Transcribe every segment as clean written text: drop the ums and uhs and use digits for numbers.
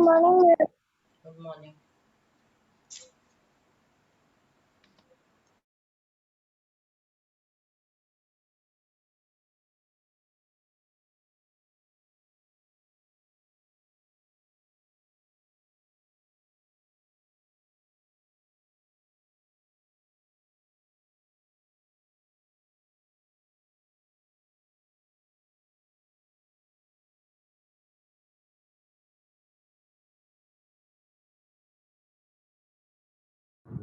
morning. Good morning.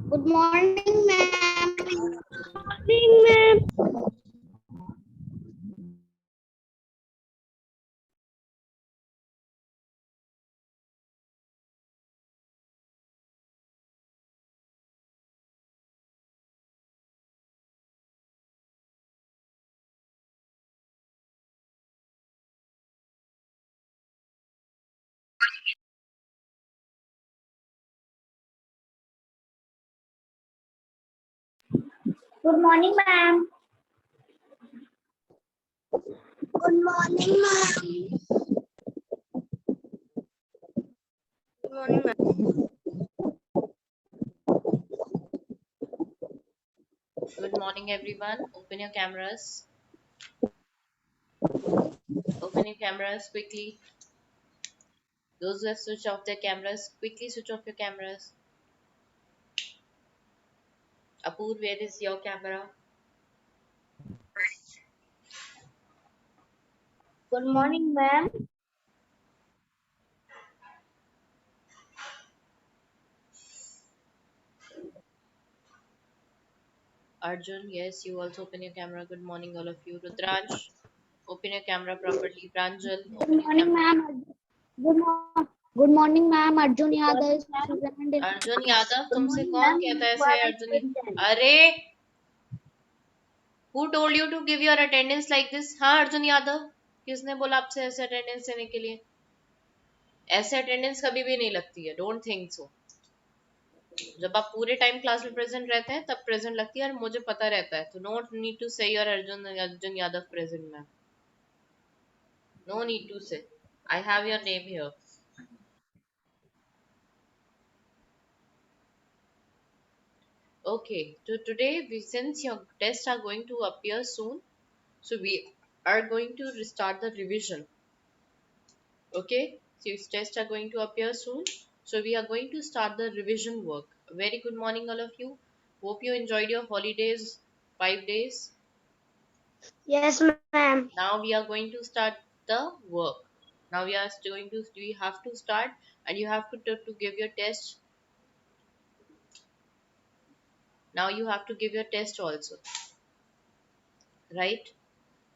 Good morning, ma'am. Morning, ma'am. Good morning, ma'am. Good morning, ma'am. Good morning, ma'am. Good morning, everyone. Open your cameras. Open your cameras quickly. Those who have switched off their cameras, quickly switch off your cameras. Apur, where is your camera? Good morning, ma'am. Arjun, yes, you also open your camera. Good morning, all of you. Rudransh, open your camera properly. Pranjal, Good open your morning, camera. ma'am. Good morning, ma'am. Arjun Yadav is present. Arjun Yadav, Good तुमसे morning, कौन ma'am. कहता है ऐसे? What is Arjun, present? अरे, who told you to give your attendance like this? हाँ, अर्जुन यादव, किसने बोला आपसे ऐसे अटेंडेंस देने के लिए? ऐसे अटेंडेंस कभी भी नहीं लगती है. Don't think so. जब आप पूरे टाइम क्लास में प्रेजेंट रहते हैं तब प्रेजेंट लगती है, और मुझे पता रहता है. तो no need to say your Arjun Yadav present ma'am. No need to say. I have your name here. Okay, so today since your tests are going to appear soon, so we are going to restart the revision. Okay, so your tests are going to appear soon, so we are going to start the revision work. Very good morning, all of you. Hope you enjoyed your holidays, 5 days. Yes, ma'am. Now we are going to start the work. Now we have to start, and you have to give your test. Now you have to give your test also, right?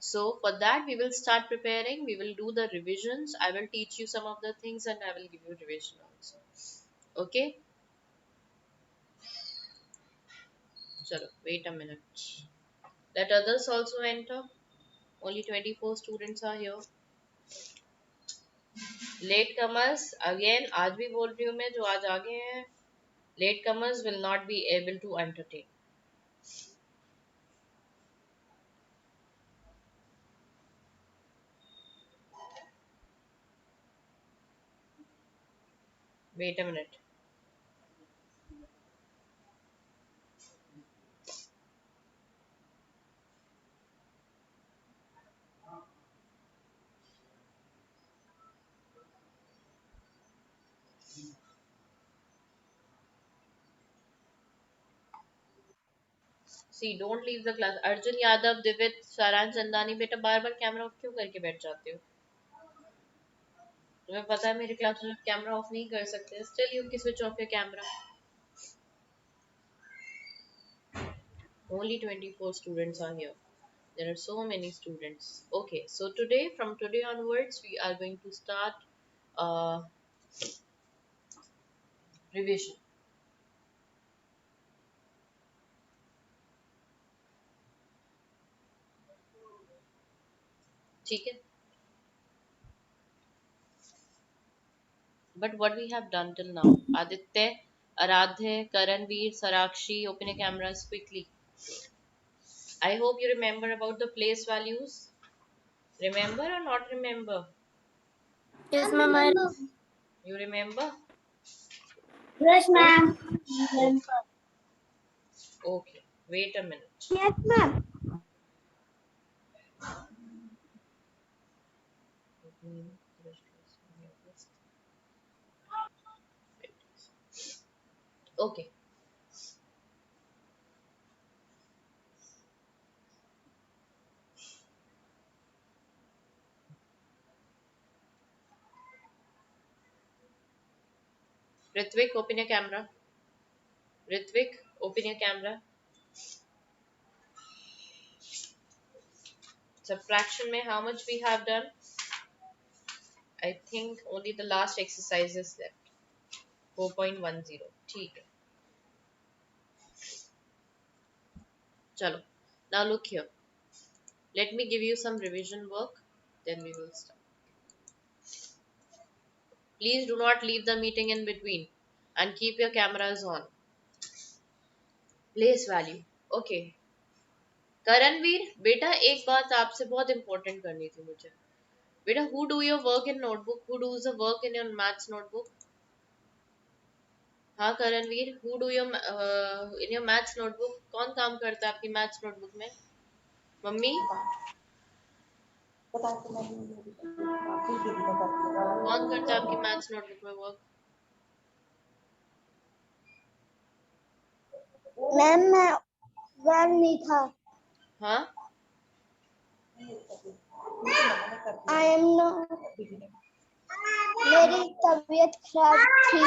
So for that we will start preparing. We will do the revisions. I will teach you some of the things, and I will give you revision also. Okay. Chalo, wait a minute. Let others also enter. Only 24 students are here. Late comers again. आज भी बोल रही हूँ मैं, जो आज आगे हैं. Late comers will not be able to entertain. Wait a minute. See, don't leave the class. Arjun Yadav, Divit, Saran Chandani, बेटा बार बार कैमरा ऑफ क्यों करके बैठ जाते हो? तुम्हें पता है मेरे क्लास में कैमरा ऑफ नहीं कर सकते. Still you can switch off your camera. Only 24 students are here. There are so many students. Okay, so from today onwards, we are going to start uh, revision. ठीक है? But what we have done till now, Aditya, Aradhya, Karanveer, Sarakshi, open your cameras quickly. I hope you remember about the place values. Remember or not remember? Yes, ma'am. You remember? Yes, ma'am. Okay. Wait a minute. Yes, ma'am. Okay. Ritvik, open your camera. Ritvik, open your camera. Subtraction में how much we have done? I think only the last exercise is left. 4.10. ठीक है. चलो. Now look here. Let me give you some revision work. Then we will start. Please do not leave the meeting in between. And keep your cameras on. Place value. Okay. Karanvir बेटा एक बात आपसे बहुत important करनी थी मुझे. बेटा who do your work in notebook? Who does the work in your maths notebook? हाँ Karanvir, who do your in your maths notebook? कौन काम करता है आपकी maths notebook में? मम्मी? कौन करता है आपकी maths notebook में work? मैम मैं वैन नहीं था. हाँ आई एम नो. मेरी तबीयत खराब थी.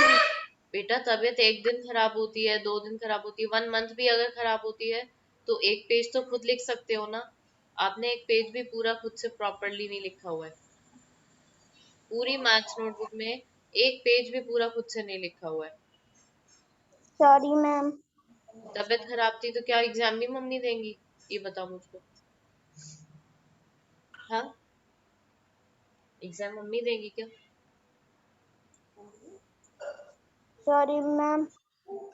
बेटा तबीयत एक दिन खराब होती है, 2 दिन खराब होती है, 1 मंथ भी अगर खराब होती है तो एक पेज तो खुद लिख सकते हो ना. आपने एक पेज भी पूरा खुद से प्रॉपरली नहीं लिखा हुआ है. पूरी मैथ्स नोटबुक में एक पेज भी पूरा खुद से नहीं लिखा हुआ है. Sorry ma'am. तबीयत खराब थी तो क्या एग्जाम नहीं मम्मी देंगी? ये बताओ मुझको. हाँ एग्जाम मम्मी देंगी क्या? Sorry ma'am.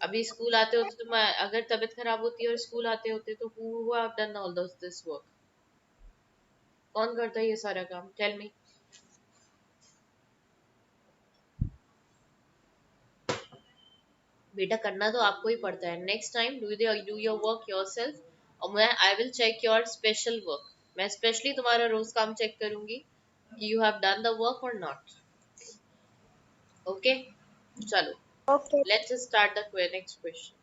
अभी स्कूल आते होते तो मैं, अगर तबीयत खराब होती और स्कूल आते होते तो who have done all this work? कौन करता है ये सारा काम? Tell me. बेटा करना तो आपको ही पड़ता है. Next time do your work yourself और मैं I will check your special work. मैं स्पेशली तुम्हारा रोज काम चेक करूंगी कि you have done the work और नॉट. ओके चलो okay. Let's start the next question.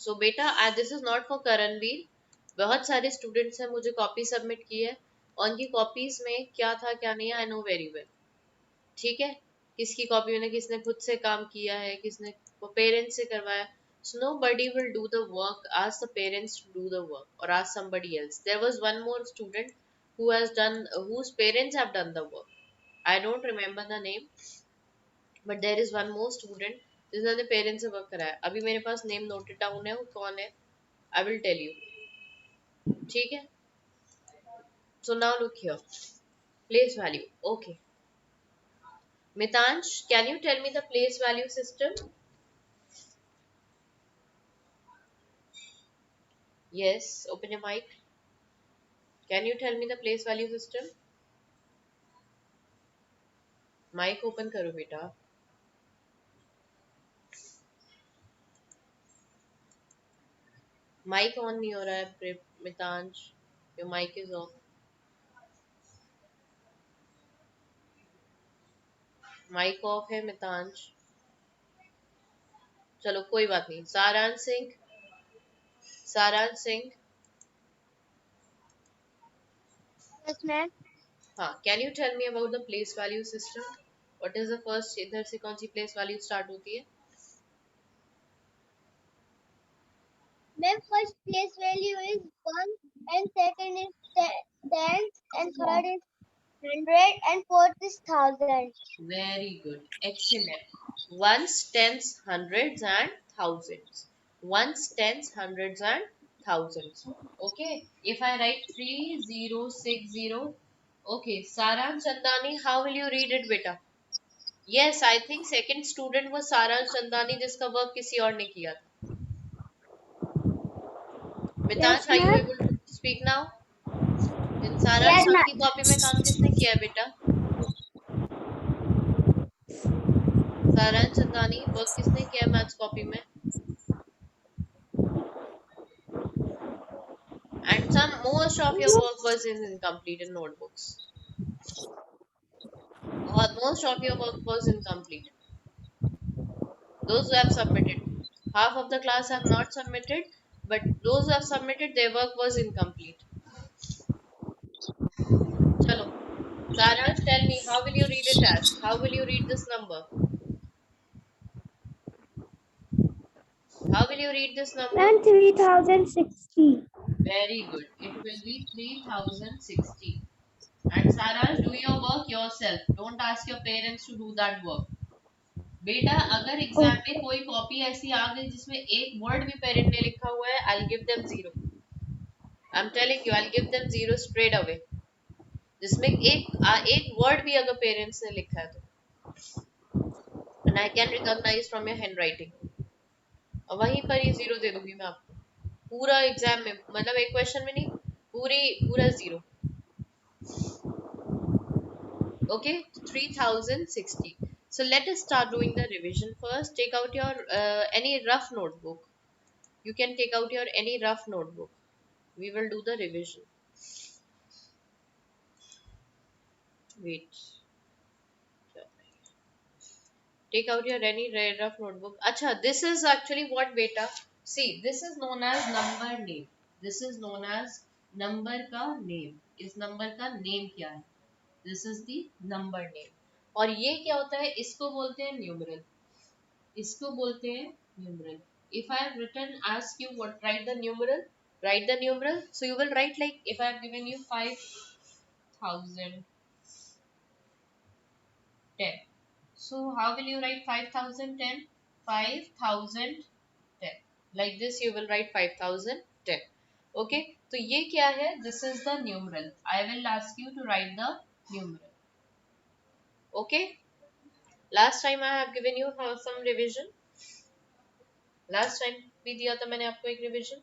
So बेटा this is not for Karanveer. बहुत सारे स्टूडेंट्स हैं मुझे कॉपी सबमिट की है. उनकी कॉपीज में क्या था क्या नहीं आई नो वेरी वेल. ठीक है. किसकी कॉपी में किसने खुद से काम किया है, किसने पेरेंट्स से करवाया. So nobody will do the work. Ask the parents to do the work or ask somebody else. There was one more student who has done, whose parents have done the work. I don't remember the name, but there is one more student जिसने parents से work कराया. अभी मेरे पास name noted down है, वो कौन है I will tell you. ठीक है. So now look here. Place value. Okay. Mitansh, can you tell me the place value system? Yes, open your mic. Can you tell me the place value system? Mic open करो बेटा. Mic on नहीं हो रहा है Mitansh. Your mic is off. Mic off है मितांश. चलो कोई बात नहीं. सारांश सिंह. सारांश सिंह. Yes ma'am. हाँ, can you tell me about the place value system? What is the first, इधर से कौन सी place value start होती है? Ma'am first place value is 1 and second is 10 and third is 100 and fourth is 1000. Very good. Excellent. Ones, tens, hundreds and thousands. Ones, tens, hundreds and thousands. Okay. If I write 3060. Okay. Sarang Chandani, how will you read it, beta? Yes, I think second student was Sarang Chandani जिसका work किसी और ने किया था. Mitansh, are you able to speak now? इन सारा Yes, की ma'am. Copy में काम किसने किया है बेटा? सारांश चंदानी, वर्क किसने किया मैथ्स कॉपी में? And most of your work was in incomplete in notebooks. Or most of your work was incomplete. Those who have submitted. Half of the class have not submitted, but those who have submitted, their work was incomplete. Chalo. Saransh, tell me, how will you read it as? How will you read this number? How will you read this number? And 3060. Very good. It will be 3060. And Saransh, do your work yourself. Don't ask your parents to do that work. बेटा अगर exam में कोई copy ऐसी आ गई जिसमें एक word भी parent ने लिखा हुआ है, I give them zero. I am telling you, I give them zero straight away. जिसमें एक वर्ड भी अगर पेरेंट्स ने लिखा है तो, and I can recognise from your hand writing, और वहीं पर ही जीरो दे दूंगी मैं आपको. पूरा एग्जाम में, मतलब एक क्वेश्चन में नहीं, पूरा zero. Okay, 3060. So let us start doing the revision first. Take out your any rough notebook. You can take out your any rough notebook. We will do the revision. Wait. Take out your any rough notebook. Acha, this is actually what beta. See, this is known as number name. This is known as number का name. इस number का name क्या है? This is the number name. और ये क्या होता है? इसको बोलते हैं numeral. इसको बोलते हैं numeral. If I have written, ask you what, write the numeral. Write the numeral. So you will write like, if I have given you 5,010. So how will you write 5,010? 5,010. Like this you will write 5,010. Okay. तो ये क्या है? This is the numeral. I will ask you to write the numeral. Okay. Last time I have given you some revision. Last time भी दिया था मैंने आपको एक revision.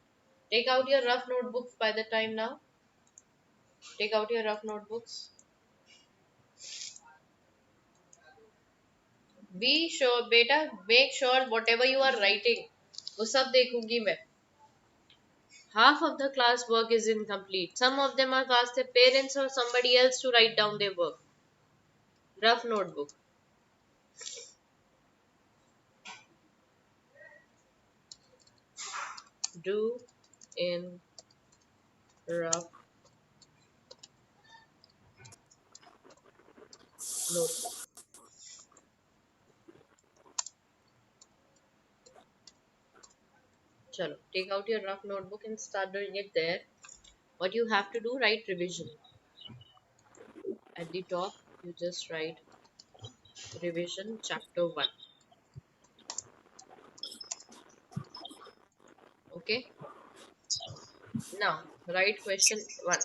Take out your rough notebooks by the time now. Take out your rough notebooks. Be sure, beta, make sure whatever you are writing, वो सब देखूंगी मैं. Half of the class work is incomplete. Some of them have asked their parents or somebody else to write down their work. Rough notebook. Do in rough notebook. Chalo, take out your rough notebook and start doing it there. What you have to do, write revision. At the top, you just write revision chapter 1. Okay. Now, write question 1.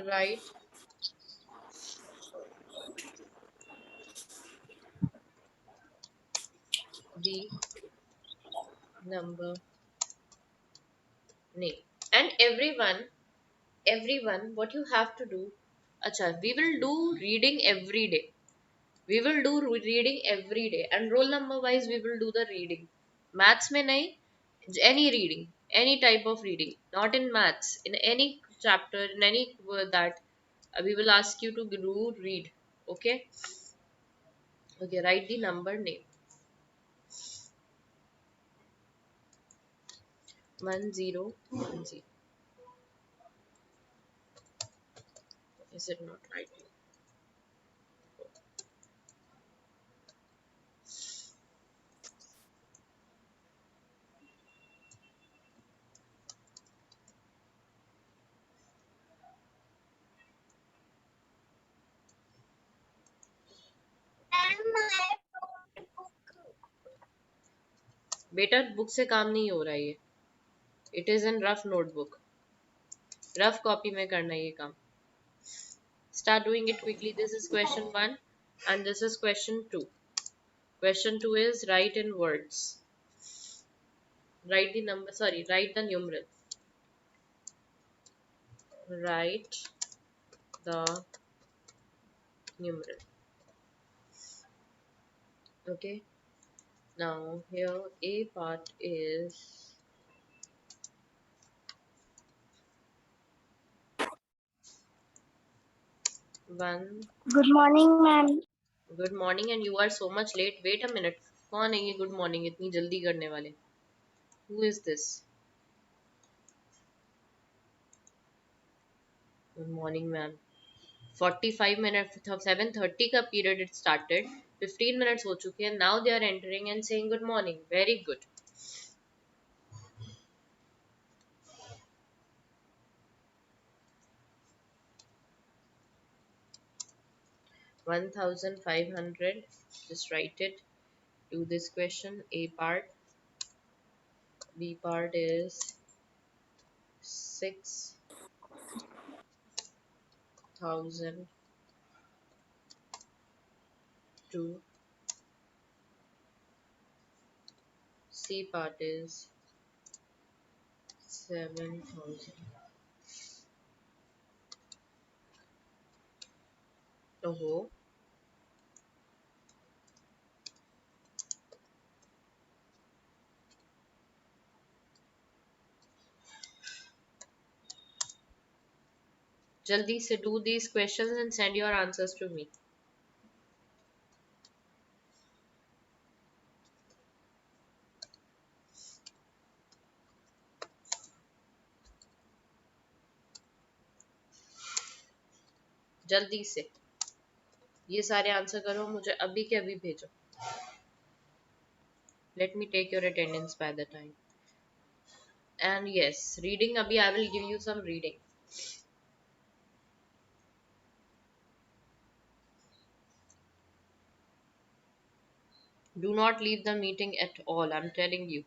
Write the number name. And everyone, what you have to do, acha, we will do reading every day. We will do reading every day, and roll number wise we will do the reading. Maths mein nahi, any reading, any type of reading, not in maths, in any chapter, in any that we will ask you to do read. Okay. Okay, write the number name. 1010. Is it not right? बेटा book से काम नहीं हो रहा है ये. It is in rough notebook. Rough copy में करना है ये काम. Start doing it quickly. This is question 1 and this is question 2. Question 2 is write in words. Write the number, sorry, write the numeral. Write the numeral. Okay. Now here A part is 1. Good morning, ma'am. Good morning and you are so much late. Wait a minute. कौन है ये good morning इतनी जल्दी करने वाले? Who is this? Good morning, ma'am. 45 minutes, 7:30 का period it started. 15 minutes हो चुके हैं. Now they are entering and saying good morning. Very good. 1500. Just write it. Do this question. A part. B part is 6,002. C part is 7,000. Oh, jaldi se do these questions and send your answers to me. जल्दी से ये सारे answer करो मुझे अभी के अभी भेजो. Let me take your attendance by the time. And yes, reading abhi I will give you some reading. Do not leave the meeting at all, I'm telling you.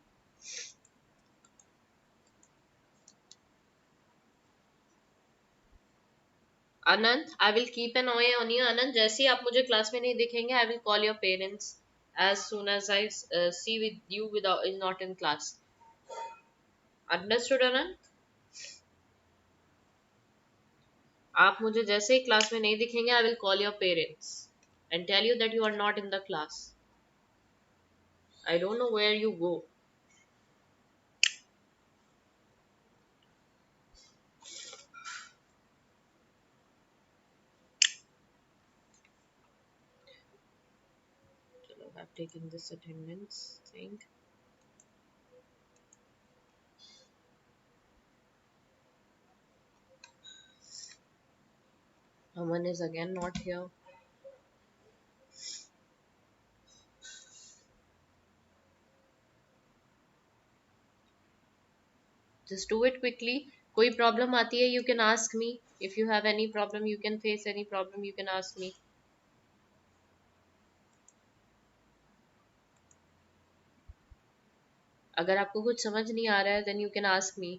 Anand, I will keep an eye on you. Anand, जैसे ही आप मुझे class में नहीं दिखेंगे, I will call your parents as soon as I see with you without is not in class. Understood, Anand? आप मुझे जैसे ही class में नहीं दिखेंगे, I will call your parents and tell you that you are not in the class. I don't know where you go. Chalo, I've taken this attendance thing. Aman is again not here. Just do it quickly. कोई problem आती है, you can ask me. If you have any problem, you can face any problem, you can ask me. अगर आपको कुछ समझ नहीं आ रहा है, then you can ask me.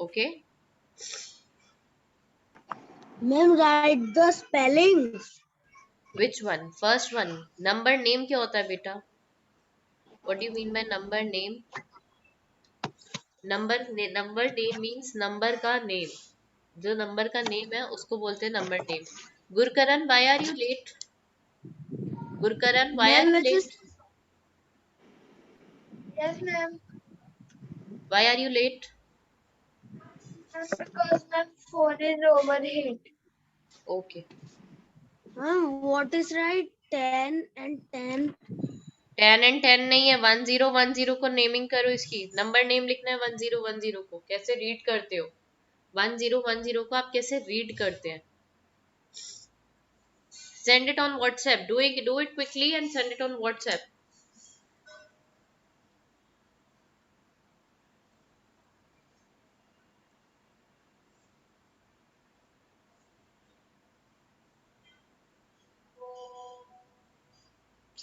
Okay? Ma'am, write the spellings. Which one? First one. Number name क्या होता है बेटा? What do you mean by number name? Number name means number का name. जो नंबर का नेम है उसको बोलते हैं number name. Gurkaran, why are you late? Gurkaran, why are Ma'am, you it is. late? Yes, ma'am. Why are you late? Because my phone is overheat. Okay. Ma'am, what is right? 10 and 10. 10 and 10 नहीं है, 1010 को naming करो. इसकी number name लिखना है 1010 को. कैसे read करते हो? 1010 को आप कैसे रीड करते हैं? Send it on WhatsApp. Do it quickly and send it on WhatsApp.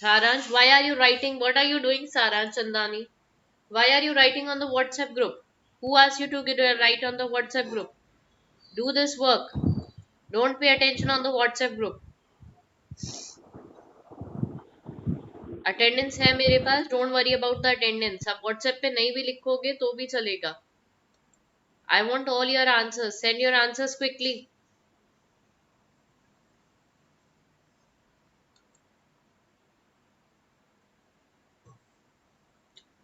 Saransh, why are you writing? What are you doing, Saransh Chandani? Why are you writing on the WhatsApp group? Who asked you to write on the WhatsApp group? Do this work. Don't pay attention on the WhatsApp group. Attendance है मेरे पास. Don't worry about the attendance. आप WhatsApp पे नहीं भी लिखोगे तो भी चलेगा. I want all your answers. Send your answers quickly.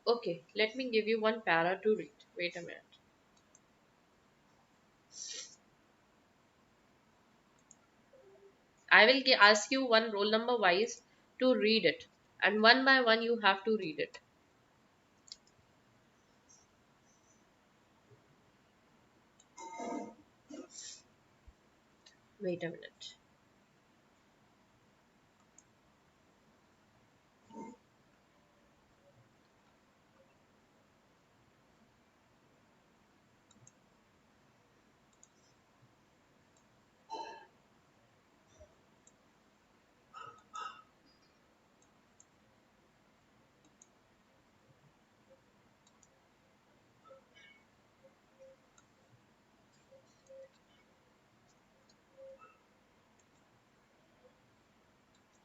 Okay, let me give you one para to read. Wait a minute. I will ask you one roll number wise to read it, and one by one you have to read it. Wait a minute.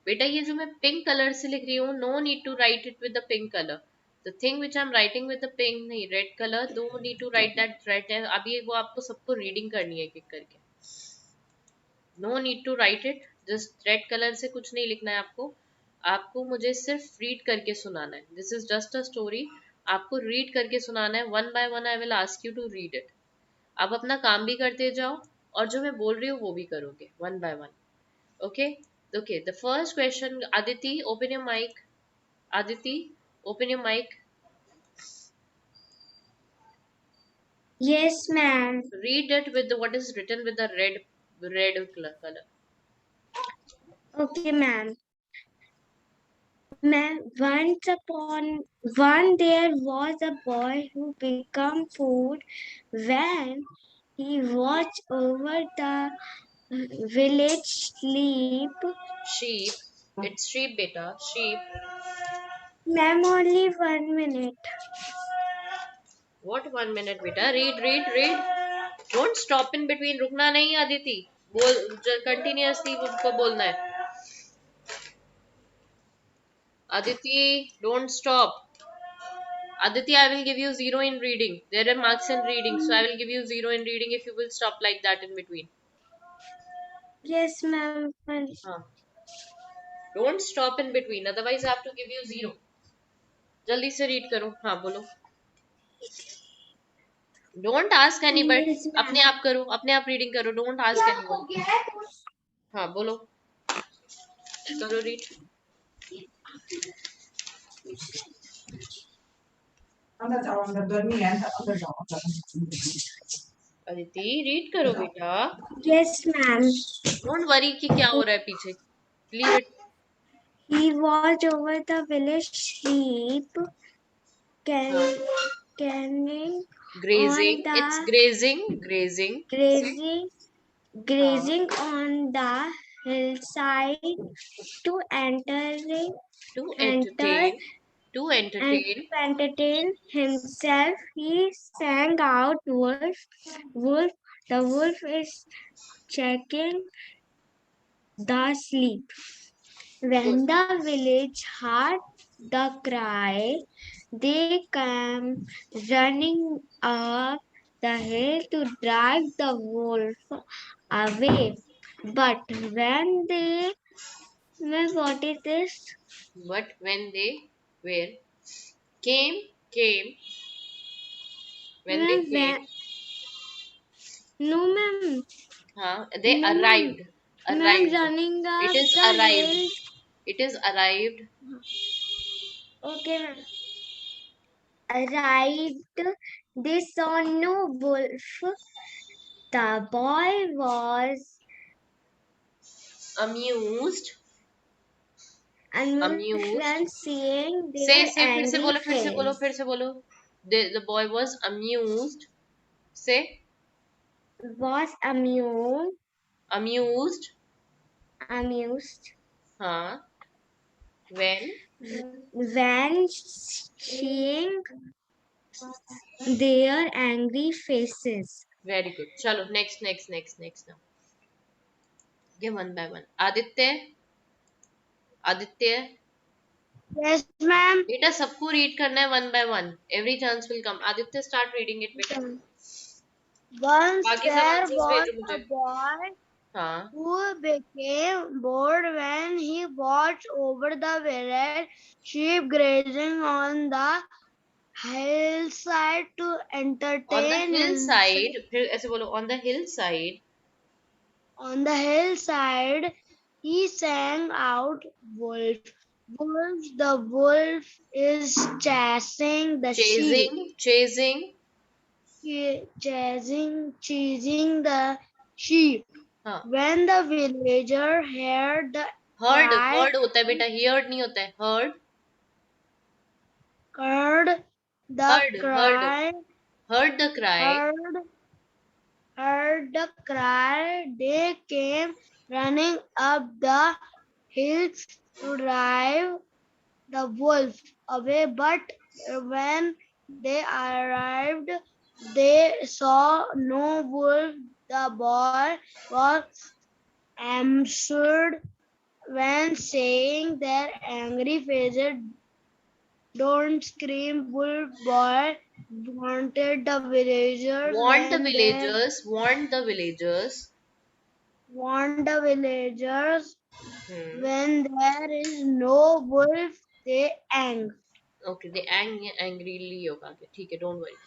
बेटा ये जो मैं pink colour से लिख रही हूँ, no need to write it with the pink colour. The thing which I am writing with the pink नहीं, red colour, no need to write that red है. अभी वो आपको सबको रीडिंग करनी है एक एक करके. No need to write it. Just red colour से कुछ नहीं लिखना है आपको. आपको मुझे सिर्फ रीड करके सुनाना है. This is just a story. आपको रीड करके सुनाना है. One by one I will ask you to read it. आप अपना काम भी करते जाओ और जो मैं बोल रही हूँ वो भी करोगे one by one. Okay. Okay. The first question, Aditi, open your mic. Aditi, open your mic. Yes, ma'am. Read it with what is written with the red color. Okay, ma'am. Ma'am, one there was a boy who became food when he watched over the village sleep. Sheep. It's sheep, beta. Sheep. Ma'am, only 1 minute. What 1 minute, beta? Read. Don't stop in between. रुकना नहीं, Aditi. बोल continuously उनको बोलना है. Aditi, don't stop. Aditi, I will give you 0 in reading. There are marks in reading, so I will give you 0 in reading if you will stop like that in between. Yes, ma'am. हाँ. Don't stop in between, otherwise I have to give you 0. जल्दी से read करो. हाँ बोलो. Don't ask anybody. Yes, ma'am. अपने आप करो, अपने आप रीडिंग करो. Don't ask anybody. हाँ बोलो. करो रीड. अंदर जाओ, अंदर गर्मी है, अंदर जाओ, अदिति रीड करो बेटा. Yes, ma'am. Don't worry कि क्या हो रहा है पीछे. Leave it. He watched over the village sheep, हाँ. canning Grazing. on It's the grazing. Say. grazing on the hillside to To enter entertain. To and entertain. to entertain himself. He sang out, "Wolf, wolf!" The wolf is checking the sleep. When the village heard the cry, they came running up the hill to drive the wolf away. But when they, well, what is this? But when they were came when they Ma'am, came, no, ma'am. हाँ, they No, ma'am. Ma'am, arrived. running It up is the arrived. hill. It is arrived. Okay, ma'am. Arrived. They saw no wolf. The boy was Amused. amused Amused. when seeing Say their फिर से angry बोलो, face. फिर से बोलो. The boy was amused. Say Was amused. amused हाँ. When when seeing their angry faces. very good. चलो next now. Give one by one. Aditya. Yes, ma'am. बेटा सबको रीड करना है one by one. Every chance will come. Aditya start reading it बेटा. Once बाकी सब there answers was भेजो a मुझे. boy हाँ. who became bored when he watched over the village sheep grazing on the hillside to On the entertain himself. hillside, फिर ऐसे बोलो, on the hillside, On the hillside, he sang out, "Wolf, wolf, the wolf is chasing the sheep, chasing, chasing the sheep." हाँ, When the villager heard the heard cry, होता है बेटा, heard नहीं होता है, heard the heard, cry, heard the cry, heard, heard the cry, they came running up the hill to drive the wolf away. But when they arrived, they saw no wolf. The boy was answered when saying their angry faces, "Don't scream, wolf boy," wanted the villagers when they warned the villagers, warned the villagers hmm. when there is no wolf, they ang. Okay, they angrily होगा आगे, ठीक है, don't worry.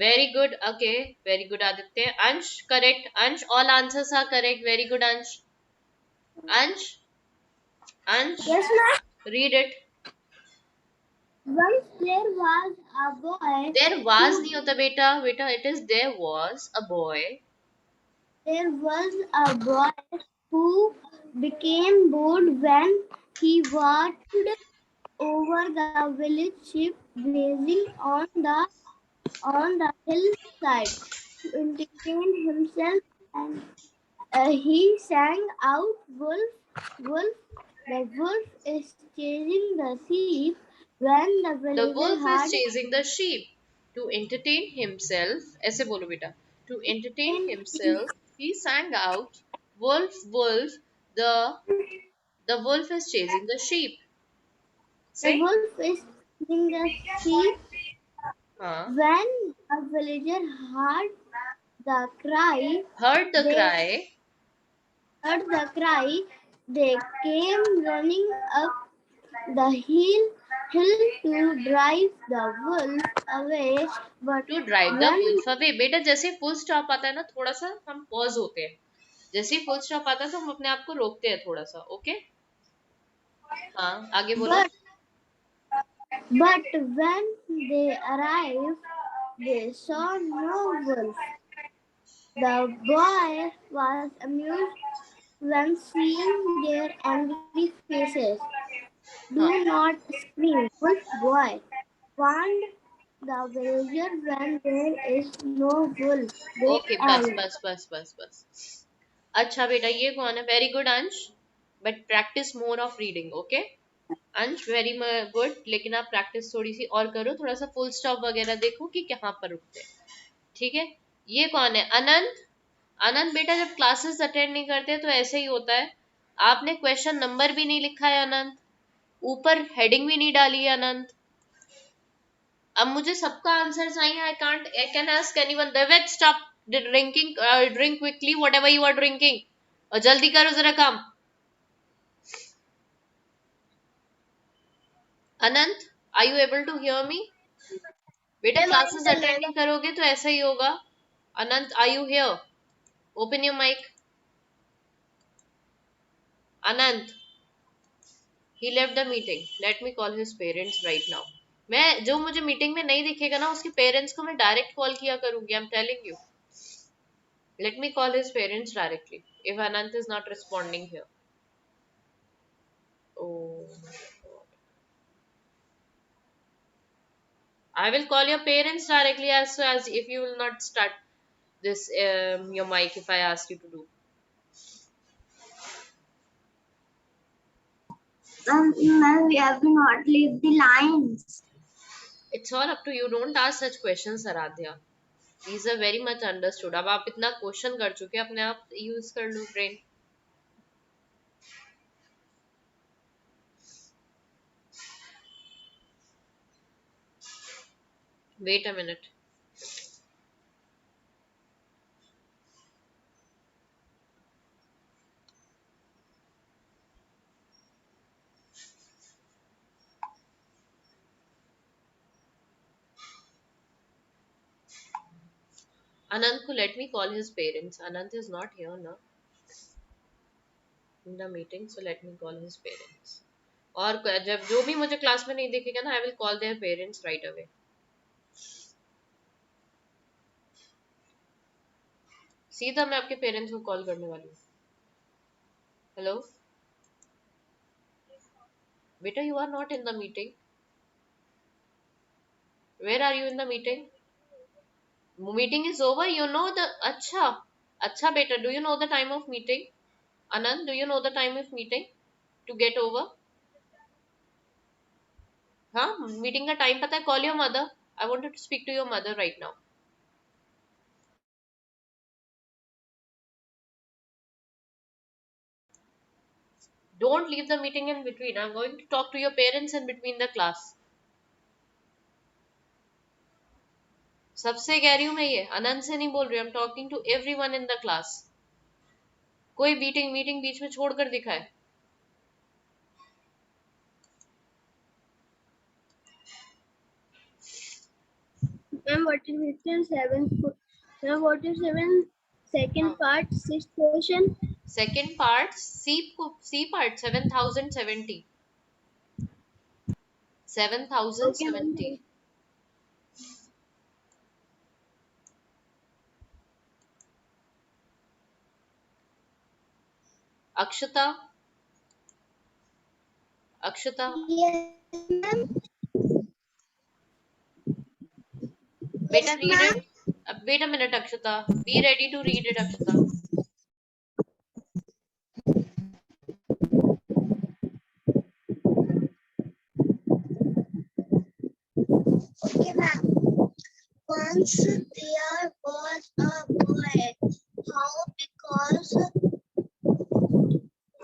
Very good, okay, very good Aditya. Ansh, correct. Ansh, all answers are correct. Very good, Ansh. Ansh, Yes, ma'am. read it. Once there was a boy There was who नहीं होता बेटा, it is there was a boy. there was a boy who became bold when he watched over the village sheep grazing on the hillside. To entertain himself, and he sang out, "Wolf, wolf, the wolf is chasing the sheep." When the The villager wolf is heard chasing the sheep. To entertain himself, ऐसे बोलो बेटा. To entertain himself, he sang out, "Wolf, wolf, the the wolf is chasing the sheep." the Say, wolf is chasing the sheep. हाँ. When a villager heard the cry, Heard the they cry. heard the cry. They came running up the hill to drive the wolf away. But To drive the when wolf away. बेटा जैसे full stop आता है ना, थोड़ा सा हम pause होते हैं. जैसे ही फुल स्टॉप आता है तो हम अपने आप को रोकते हैं थोड़ा सा. ओके, हाँ, आगे बोलो. but but when they arrived, they saw no wolf. The boy was amused when seeing their angry faces. "Do हाँ. not scream, wolf boy," warned the villager, "when there is no wolf, they okay, बस ang." बस बस बस बस. अच्छा बेटा, ये कौन है? वेरी गुड अंश, but practice more of reading. Okay अंश, वेरी गुड, लेकिन आप प्रैक्टिस थोड़ी सी और करो, थोड़ा सा फुल स्टॉप वगैरह देखो कि कहाँ पर रुकते हैं. ठीक है. ये कौन है? अनंत. अनंत बेटा, जब क्लासेस अटेंड नहीं करते तो ऐसे ही होता है. आपने क्वेश्चन नंबर भी नहीं लिखा है अनंत, ऊपर हेडिंग भी नहीं डाली है अनंत. अब मुझे सबका आंसर चाहिए. I can ask anyone. Deved, stop drinking, drink quickly whatever you are drinking, और जल्दी करो जरा काम. Anant, are you able to hear me? बेटा क्लासेस अटेंड नहीं करोगे तो ऐसा ही होगा. Anant, are you here? Open your mic. Anant, he left the meeting. Let me call his parents right now. मैं जो मुझे मीटिंग में नहीं दिखेगा ना, उसके पेरेंट्स को मैं डायरेक्ट कॉल किया करूंगी. I am telling you. Let me call his parents directly if Anant is not responding here. Oh my god. I will call your parents directly as soon as if you will not start this your mic if I ask you to do. Ma'am, we have not leave the lines. It's all up to you. Don't ask such questions, Aradhya. These are very much understood. अब आप इतना question कर चुके हैं, अपने आप use कर लो brain. Wait a minute. Anant को let me call his parents. Anant is not here now in the meeting, so let me call his parents. और जब जो भी मुझे क्लास में नहीं दिखेगा ना, I will call their parents right away. सीधा मैं आपके पेरेंट्स को कॉल करने वाली हूँ. हेलो बेटा, you are not in the meeting. Where are you in the meeting? Meeting is over. You know the अच्छा बेटा, do you know the time of meeting? Anand, do you know the time of meeting to get over? हाँ, meeting का time पता है? Call your mother. I wanted to speak to your mother right now. Don't leave the meeting in between. I'm going to talk to your parents in between the class. सबसे कह रही हूँ मैं, ये आनंद से नहीं बोल रही. I'm talking to everyone in the class. कोई मीटिंग बीच में छोड़कर दिखाए. Ma'am, what is written Ma'am, what is second part, sixth question? Second part, C part 7070. 7070. Akshata. Yes, ma'am. Beta, read it. Wait a minute, Akshata. Be ready to read it, Akshata. Okay, ma'am. Once there was a boy. How? Because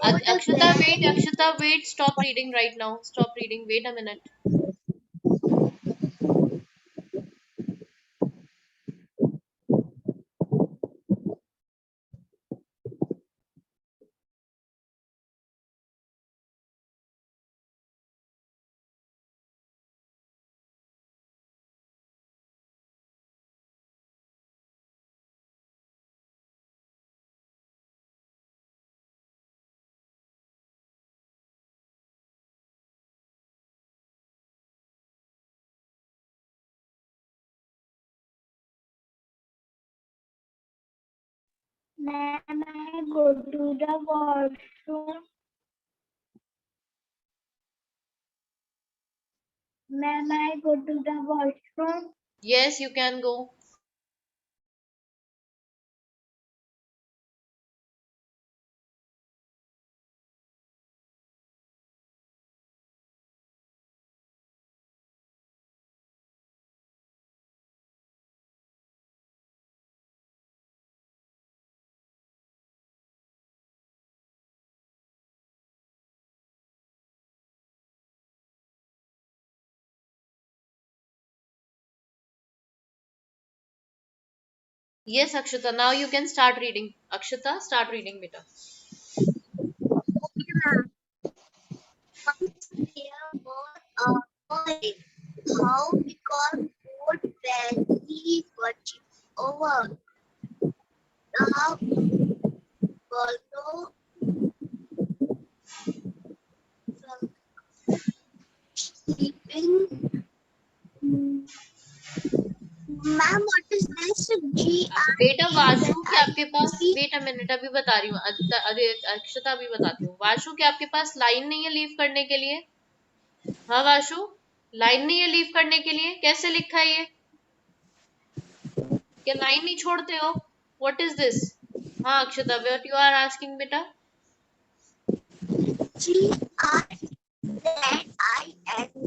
Akshata, wait. Stop reading right now. Stop reading. Wait a minute. Ma'am, I go to the washroom. Ma'am, I go to the washroom. Yes, you can go. Yes, Akshata. Now you can start reading. Akshata, start reading, beta. Once there was a boy. How? Because boat when he watching over the buffalo sleeping. Ma'am, what is this? बेटा वाशु क्या आपके पास? Wait a minute, अभी बता रही हूँ. अरे अक्षता, अभी बताती हूँ. वाशु क्या आपके पास लाइन नहीं है लीव करने के लिए? हाँ वाशु, लाइन नहीं है लीव करने के लिए? कैसे लिखा है ये? क्या लाइन नहीं छोड़ते हो? What is this? हाँ अक्षता, व्हाट यू आर आस्किंग बेटा?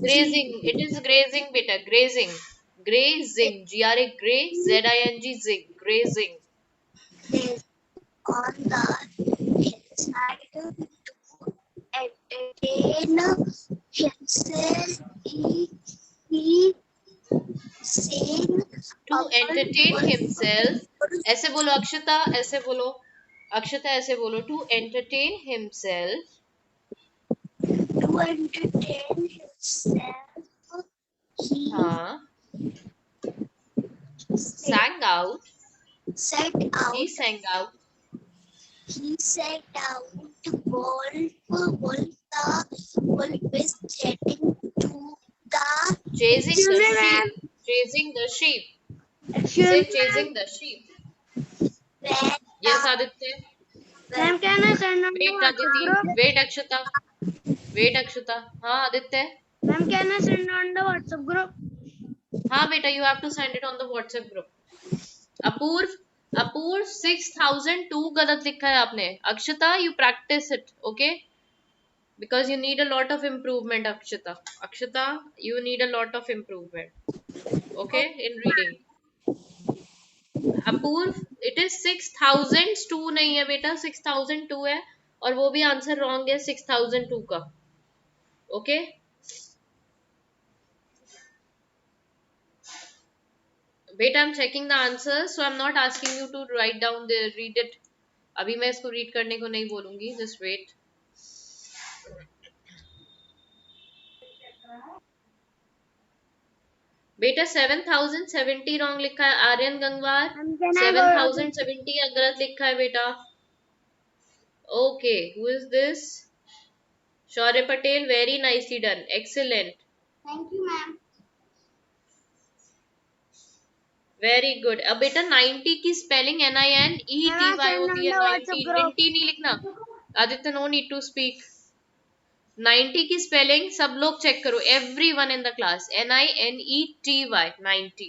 ग्रेजिंग. इट इज ग्रेजिंग बेटा, grazing. Grazing, G-R-A, gray, Z-I-N-G, zing, grazing. On the hillside to entertain himself. He sang To entertain himself. ऐसे बोलो अक्षता, ऐसे बोलो. अक्षता ऐसे बोलो. To entertain himself. to entertain himself. He हाँ. Sang out. set out. He sang out. He set out. Wolf. The wolf is getting to the. Chasing the Excuse me, sheep. ma'am. Chasing the sheep. Excuse Say me, chasing the sheep. ma'am. Yes, Aditya. Ma'am, can I send on the Wait, WhatsApp Aditi. group? Wait, Akshita. Wait, Akshita. हाँ Aditya. Ma'am, can I send on the WhatsApp group? हाँ बेटा, you have to send it on the WhatsApp group. अपूर्व 6002 गलत लिखा है आपने. अक्षता, you practice it, okay? Because you need a lot of improvement, Akshita, you need a lot of improvement, okay, in reading. Apoorva, it is 6002 नहीं है बेटा, 6002 है, और वो भी आंसर रॉन्ग है 6002 का, okay? Beta, I'm checking the answers, so I'm not asking you to write down the read it. अभी मैं इसको read करने को नहीं बोलूंगी, just wait. बेटा 7070 रॉन्ग लिखा है Aryan Gangwar. Ma'am, can I go to 7070 गलत लिखा है बेटा. Okay, who is this? Shaurya Patel, very nicely done, excellent, Thank you, ma'am. very good. अब बेटा 90 की स्पेलिंग NINETY send होती है. on the 90 WhatsApp group. 90 नहीं लिखना. Aditya, no need to speak. 90 की स्पेलिंग सब लोग चेक करो, everyone in the class. NINETY 90.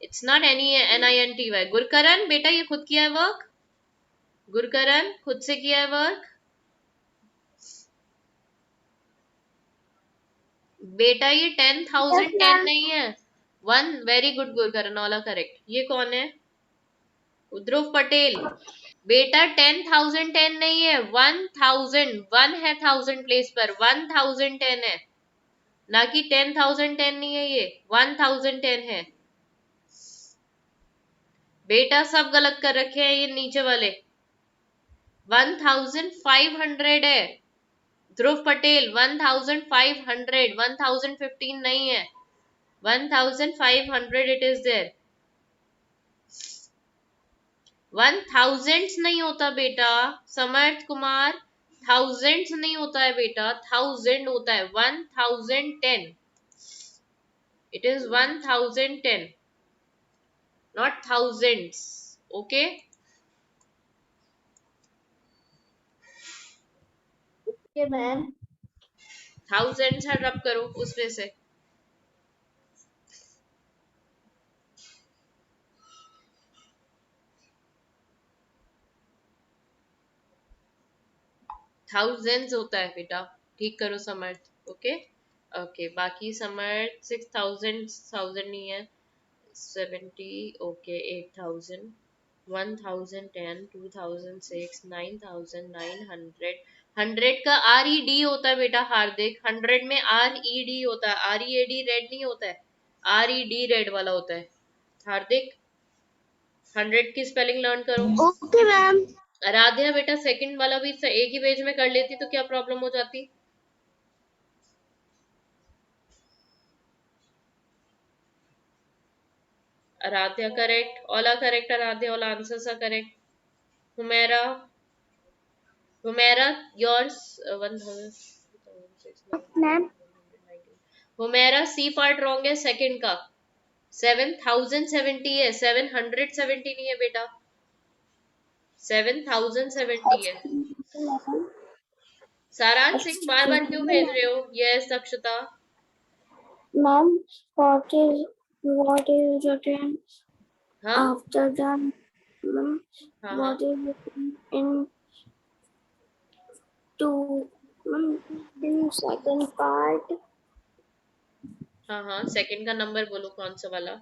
It's not NINTY. Gurkaran बेटा, ये खुद किया है वर्क. गुरकरण खुद से किया है वर्क. बेटा ये 10,010 नहीं है. 1 very good Gurkaran, all are correct. ये कौन है? ध्रुव पटेल. बेटा 10,010 नहीं है, 1000. 1 है 1000 प्लेस पर, 1010 है, ना कि 10,010 नहीं है, ये 1010 है. बेटा सब गलत कर रखे हैं ये नीचे वाले. 1500 है. ध्रुव पटेल 1500, 1015 नहीं है, 1500 इट इज देयर. 1000 नहीं होता बेटा. समर्थ कुमार, thousands नहीं होता है बेटा, 1000 होता है. 1010, it is 1010, not thousands, okay? Okay, ma'am. thousands है, रब करो उसमें से. thousands होता है बेटा, ठीक करो समर्थ, ओके. ओके, बाकी समर्थ 6000 नहीं है. 70, ओके. 8000, 1010, 2006, 9900. 100 का RED होता है बेटा हार्दिक. 100 में RED होता है, READ रेड नहीं होता है, RED रेड वाला होता है. हार्दिक 100 की स्पेलिंग लर्न करो. Okay, ma'am. आराध्या बेटा सेकंड वाला भी एक ही पेज में कर लेती तो क्या प्रॉब्लम हो जाती. Aaradhya correct, all are correct. Aaradhya, all answers are correct. Humera, yours 1000. Ma'am. Humera C part wrong है सेकंड का. 7070 है, 770 नहीं है बेटा, 7070 है. सारांश सिंह बार बार क्यों भेज रहे हो? Yes Akshata. Ma'am, what is written हाँ after the ma'am? हाँ हाँ. What is written in in second part? हाँ हाँ, सेकंड का नंबर बोलो कौन सा वाला.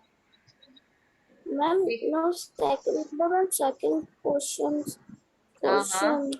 Ma'am, no second. The second question. हाँ हाँ